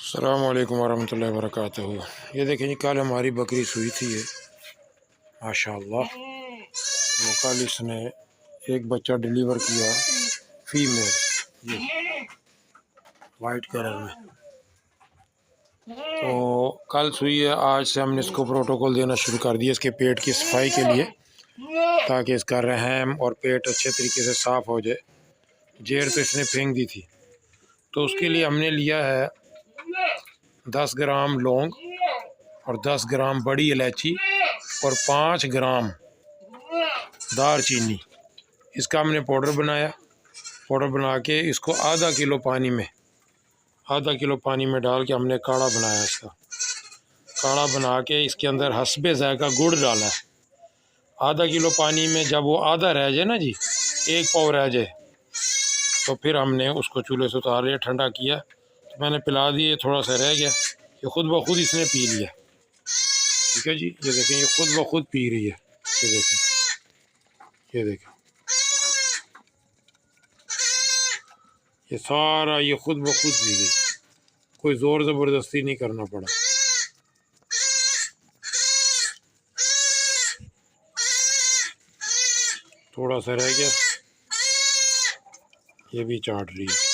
अस्सलाम वालेकुम वरहमतुल्लाहि वबरकातुहू। ये देखें जी, कल हमारी बकरी सुई थी ये माशाअल्लाह। वो कल इसने एक बच्चा डिलीवर किया, फीमेल, ये वाइट कलर में। तो कल सुई है, आज से हमने इसको प्रोटोकॉल देना शुरू कर दिया इसके पेट की सफाई के लिए, ताकि इसका रहम और पेट अच्छे तरीके से साफ़ हो जाए। जेर तो इसने फेंक दी थी, तो उसके लिए हमने लिया है 10 ग्राम लौंग और 10 ग्राम बड़ी इलायची और 5 ग्राम दार चीनी। इसका हमने पाउडर बनाया। पाउडर बना के इसको आधा किलो पानी में डाल के हमने काढ़ा बनाया। इसका काढ़ा बना के इसके अंदर हस्बे ज़ायका गुड़ डाला है। आधा किलो पानी में जब वो आधा रह जाए ना जी, एक पाव रह जाए, तो फिर हमने उसको चूल्हे से उतार लिया, ठंडा किया। तो मैंने पिला दिए, थोड़ा सा रह गया, ये खुद ब खुद इसने पी लिया। ठीक है जी, ये देखें, ये खुद ब खुद पी रही है। ये देखें, ये देखें, ये सारा ये खुद ब खुद पी गई, कोई ज़ोर ज़बरदस्ती नहीं करना पड़ा। थोड़ा सा रह गया, ये भी चाट रही है।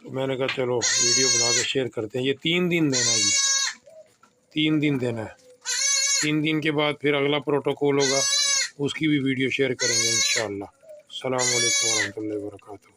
तो मैंने कहा चलो वीडियो बना के शेयर करते हैं। ये 3 दिन देना है जी, 3 दिन देना है। 3 दिन के बाद फिर अगला प्रोटोकॉल होगा, उसकी भी वीडियो शेयर करेंगे इंशाअल्लाह। अस्सलाम वालेकुम वरहमतुल्लाहि वबरकातुहू।